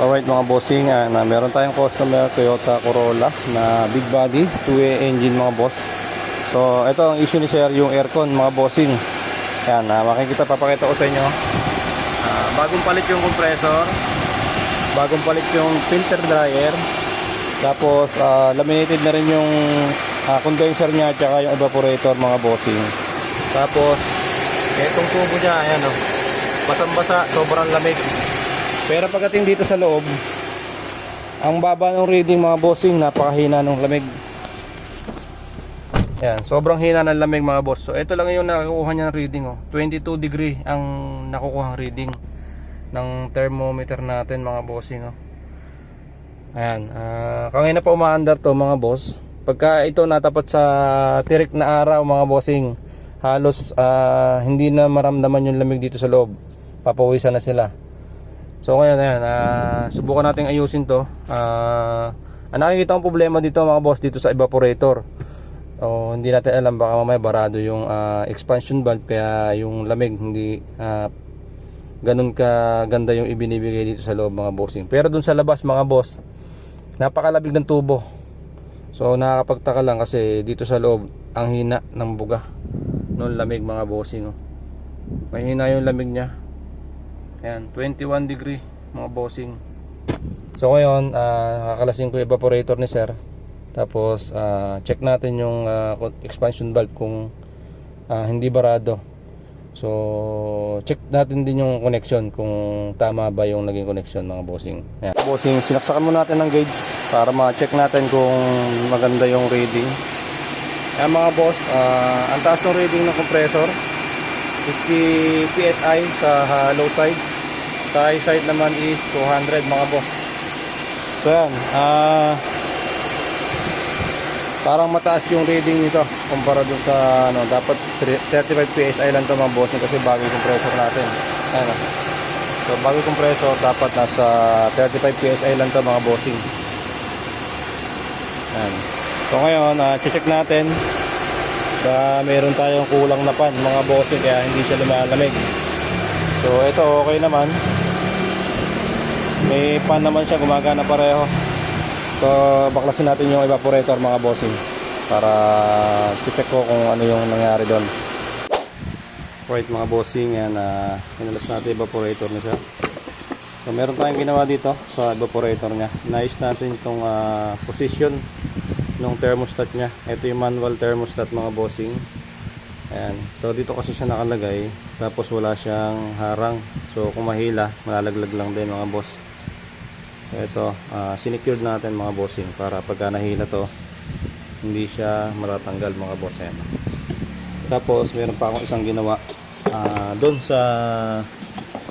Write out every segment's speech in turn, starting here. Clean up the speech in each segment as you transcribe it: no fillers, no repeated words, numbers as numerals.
Alright mga bossing, na meron tayong customer Toyota Corolla na big body, 2-way engine mga boss. So ito ang issue ni sir, yung aircon mga bossing. Yan, papakita ko sa inyo. Bagong palit yung compressor, bagong palit yung filter dryer, tapos laminated na rin yung condenser niya at saka yung evaporator mga bossing. Tapos itong tubo niya, ayan oh, basang-basa, sobrang lamig. Pero pagdating dito sa loob, ang baba ng reading mga bossing, napakahina ng lamig. Yan, sobrang hina ng lamig mga boss. So ito lang yung nakukuha niya ng reading oh. 22 degree ang nakukuha reading ng thermometer natin mga bossing oh. Ayan, kanina pa umaandar to mga boss. Pagka ito natapat sa tirik na araw mga bossing, halos hindi na maramdaman yung lamig dito sa loob. Papawisan na sila. So ngayon, ayan, subukan natin ayusin to. Nakikita kong problema dito mga boss, dito sa evaporator. Hindi natin alam, baka mamaya barado yung expansion valve, kaya yung lamig hindi ganun ka ganda yung ibinibigay dito sa loob mga bossing. Pero dun sa labas mga boss, napakalabig ng tubo. So nakakapagtaka lang kasi dito sa loob ang hina ng buga nung lamig mga bossing oh. Mahina yung lamig niya. Ayan, 21 degree mga bossing. So ngayon, kakalasin ko yung evaporator ni sir. Tapos check natin yung expansion valve kung hindi barado. So check natin din yung connection, kung tama ba yung naging connection mga bossing. Ayan. Bossing, sinaksakan muna natin ng gauge para ma-check natin kung maganda yung reading. Ayan mga boss, ang taas ng reading ng compressor, 50 PSI sa low side. Sa high side naman is 200 mga boss. So yan, parang mataas yung reading nito kumpara dun sa dapat 35 PSI lang to mga boss, kasi bago yung compressor natin. Ayan, so bago yung compressor dapat nasa 35 PSI lang to mga bossing. Ayan. So ngayon, check natin meron tayong kulang na pan mga bossing, kaya hindi siya lumalamig. So ito okay naman, may pan naman siya, gumagana pareho. So baklasin natin yung evaporator mga bossing para check ko kung ano yung nangyari doon. Right mga bossing, yan, inalas natin evaporator na siya. So meron tayong ginawa dito sa evaporator nya. Nais natin itong position ng thermostat nya. Ito yung manual thermostat mga bossing. Ayan. So dito kasi siya nakalagay, tapos wala siyang harang. So kung mahila, malalaglag lang din mga boss. So ito, sinecured natin mga bossing para pagka nahila to, hindi siya matatanggal mga boss. Ayan. Tapos meron pa akong isang ginawa doon sa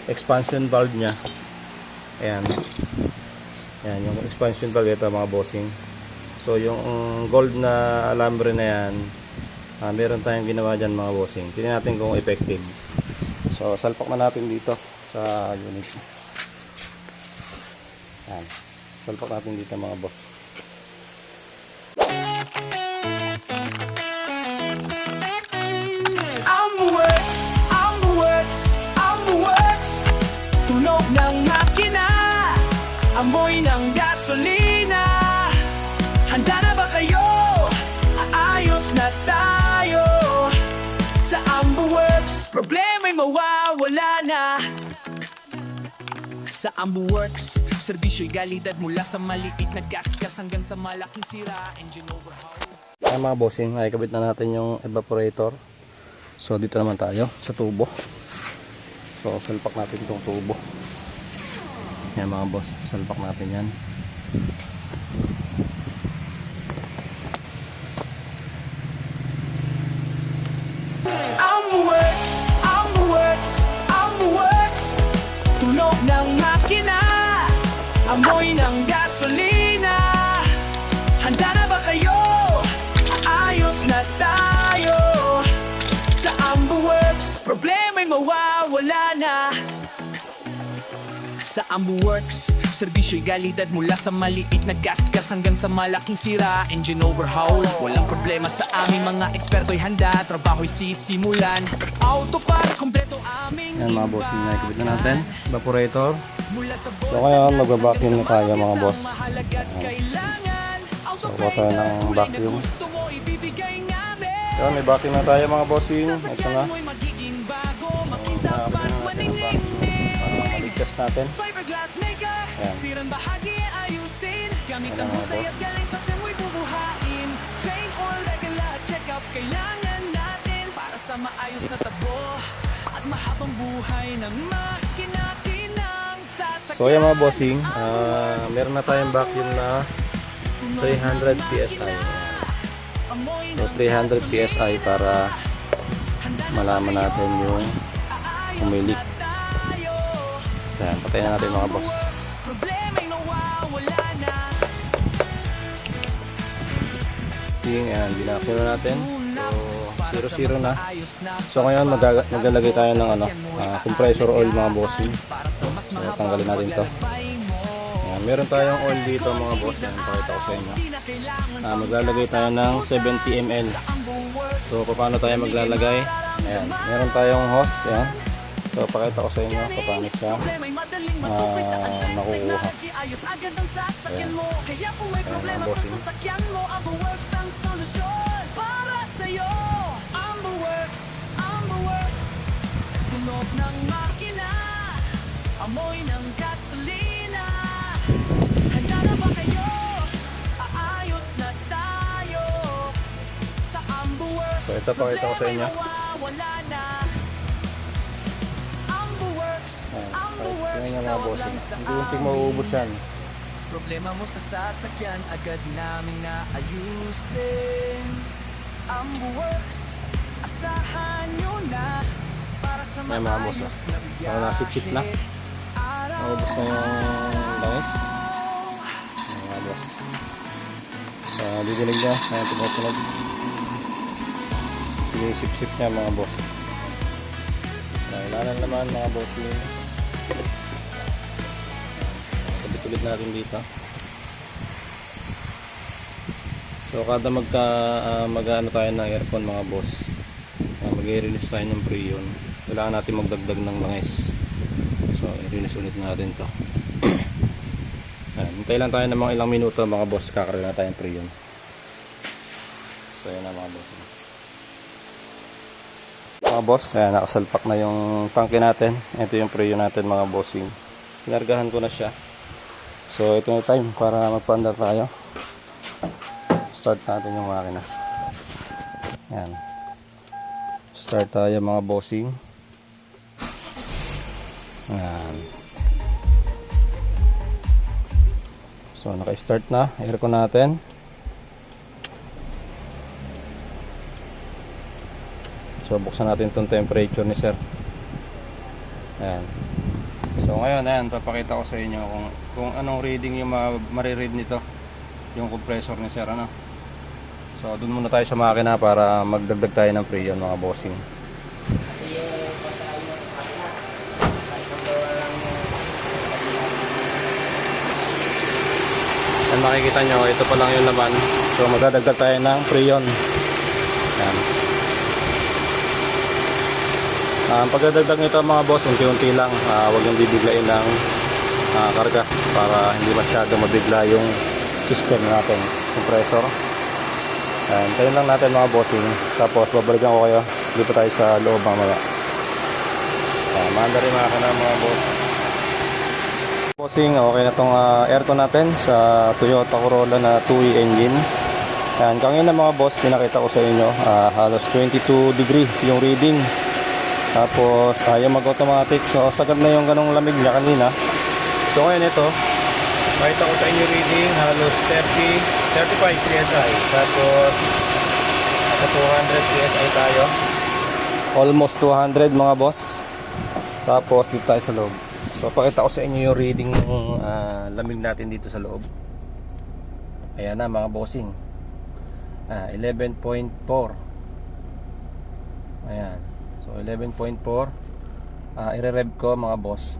expansion valve nya. Ayan. Ayan yung expansion valve, ito mga bossing. So yung gold na alambre na yan, meron tayong ginawa dyan mga bossing. Tingnan natin kung effective. So salpak na natin dito sa unit. Yan. Salpak natin dito mga boss. Tunog ng makina, amoy ng gasolina. Handa na ba kayo? Aayos na tayo sa AmbuWorks. Problema'y mawawala na. Sa AmbuWorks, servisyo'y kalidad mula sa maliit na gasgas hanggang sa malaking sira, engine overhaul. Ay mga bossing, ay kabit na natin yung evaporator. So dito naman tayo sa tubo. So salpak natin itong tubo. Yan mga boss, salpak natin yan. AmbuWorks, tunog ng makina, amoy ng gasolina. Handa na ba kayo? Ayos na tayo sa AmbuWorks. Problema'y mawawala na. Sa AmbuWorks, servisyo'y kalidad mula sa maliit na gasgas hanggang sa malaking sira, engine overhaul. Walang problema sa aming mga eksperto'y handa, trabaho'y sisimulan. Auto parts, kompleto aming yan mga bossing, nakikita natin evaporator. So ngayon magba-vacuum na tayo mga boss. So kuha tayo ng vacuum. So may vacuum na tayo mga bossing. Ito na. Maligtas natin. Ayan. Ayan mga boss. Kailangan natin para sa maayos na tabo at mahabang buhay ng makina-kinang sasakyan. So ayan mga bossing, meron na tayong vacuum na 300 PSI. So 300 PSI para malaman natin yung umilik. Ayan, patayin na natin mga boss. Ayan, binacuum na natin. So 0-0 na. So ngayon maglalagay tayo ng compressor oil mga bossing. So tanggalin natin to. Ayan, meron tayong oil dito mga boss. Ayan, pakita ko sa inyo. Maglalagay tayo ng 70 ml. So paano tayo maglalagay? Ayan, meron tayong hose. Ayan. So pakita ko sa inyo paano siya nakukuha. Ayan. Ayan mga bossing. Tunog ng makina, amoy ng gasolina. Handa na ba kayo? Aayos na tayo sa AmbuWorks. So ito pakita ko sa inyo. Wala na. AmbuWorks, AmbuWorks, Ayan mga bossing. sa Hindi unting mauubos yan. problema mo sa sasakyan, agad namin naayusin. AmbuWorks, asahan nyo na para sa Ayan mga boss. maayos na biyahe. Nasip-sip na. Naubos na yung langis. Ayan mga boss. So didinig niya. Ayan, tumutunog. Sinisip-sip niya mga boss. Kailangan naman mga boss yun. Ulit natin dito. So kada mag-ano tayo ng aircon mga boss, mag-i-release tayo ng freon, kailangan natin magdagdag ng langis. So i-release ulit natin to. Hintay lang tayo ng mga ilang minuto mga boss, kakaroon na tayo ng freon. So yan na mga boss. Mga boss, ayan, nakasalpak na yung tangke natin. Ito yung freon natin mga bossing. Pinargahan ko na siya. So ito na time para magpa-under tayo. Start natin yung makina. Ayan. Start tayo mga bossing. Ayan. So naka-start na. Aircon natin. So buksan natin itong temperature ni sir. Ayan. So ngayon, ayan, papakita ko sa inyo kung anong reading yung mariread nito, yung compressor ni sir, ano. So doon muna tayo sa makina para magdagdag tayo ng freon mga bossing. Yan, makikita nyo, ito pa lang yung laman. So magdadagdag tayo ng freon. Yan. Ang pagdadagdag nito mga boss, unti-unti lang, huwag yung bibiglain ng karga para hindi masyado mabigla yung system natin, compressor. Tayo lang natin mga bossing, tapos babalikan ko kayo, hindi pa tayo sa loob mamaya. Maanda rin mga boss. Bossing, okay na tong aircon natin sa Toyota Corolla na 2E engine. Kanina mga boss, pinakita ko sa inyo, halos 22 degree yung reading. Tapos ayaw mag-automatic. So sagad na yung ganong lamig niya kanina. So ngayon ito, makita ko sa inyo reading halos 35 PSI. Tapos sa 200 PSI tayo. Almost 200 mga boss. Tapos dito tayo sa loob. So pakita ko sa inyo yung reading ng lamig natin dito sa loob. Ayan na mga bossing. 11.4. Ayan. So 11.4. I-rev ko mga boss.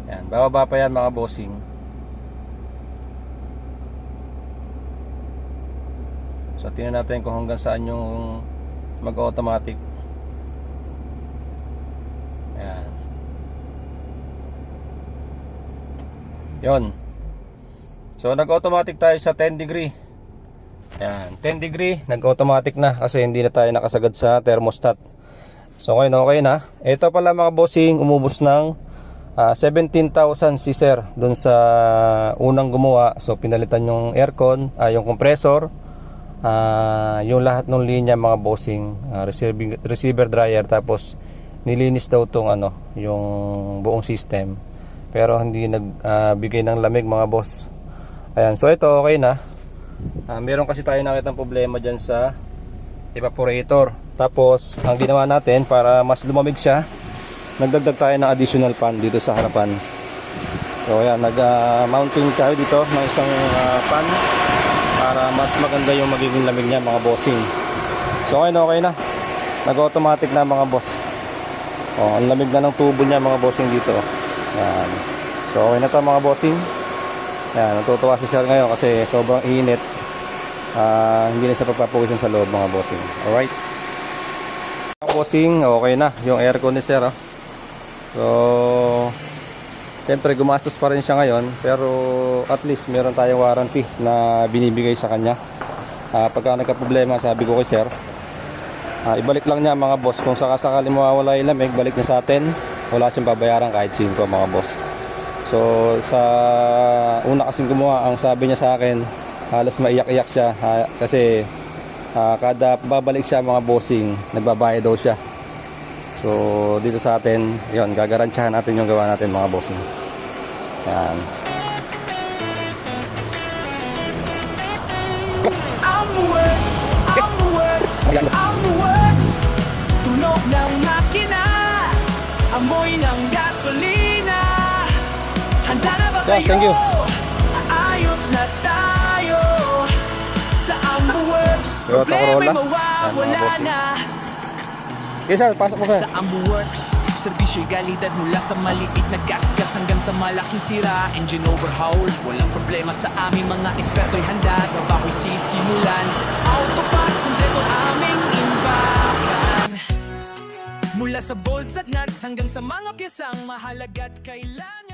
Ayan, bababa pa yan mga bossing. So tingnan natin kung hanggang saan yung mag-automatic. Ayan. Yon. So nag-automatic tayo sa 10 degree. Ayan, 10 degree, nag-automatic na kasi hindi na tayo nakasagad sa thermostat. So ngayon okay na. Ito pala mga bossing, umubos ng 17,000 si sir dun sa unang gumawa. So pinalitan yung aircon, yung compressor, yung lahat ng linya mga bossing, receiver dryer, tapos nilinis daw tong yung buong system. Pero hindi nagbigay ng lamig mga boss. Ayan, so ito okay na. Meron kasi tayo nakitang problema dyan sa evaporator. Tapos ang ginawa natin para mas lumamig siya, nagdagdag tayo ng additional fan dito sa harapan. So ayan, nag-mounting tayo dito ng isang fan para mas maganda yung magiging lamig niya mga bossing. So okay na. Nag-automatic na mga boss. Ang lamig na ng tubo niya mga bossing dito. Ayan. So okay na to mga bossing. Ayan, natutuwa si sir ngayon kasi sobrang init. Hindi na siya papapawisan sa loob mga bossing. Alright mga bossing, okay na yung aircon ni sir. So siyempre gumastos pa rin siya ngayon, pero at least meron tayong warranty na binibigay sa kanya. Pagka nagka-problema, sabi ko kay sir, ibalik lang niya mga boss. Kung sakasakali mawawala yung lamig, balik niya sa atin. Wala siyang babayaran kahit 5 mga boss. So sa una kasing gumawa, ang sabi niya sa akin, halos maiyak-iyak siya kasi kada babalik siya mga bossing, nagbabayad daw siya. So dito sa atin, yun, gagarantiyahan natin yung gawa natin mga bossing. Yan. I'm the works, I'm the works, I'm the works. Tunog ng makina, amoy ng gasolina. Handa na ba kayo? Thank you. Ayos na tayo sa Ambo Works. Toyota Corolla. Problema'y mawawala na. Okay sir, pasok mo sir. Sa Ambo Works, serbisyo'y galidad mula sa maliit na gasgas hanggang sa malaking sira. Engine overhaul, walang problema sa aming mga eksperto'y handa. Trabaho'y sisimulan, auto parts, kompleto aming imbakan. Mula sa bolts at nuts hanggang sa mga piyesang mahalaga't kailan.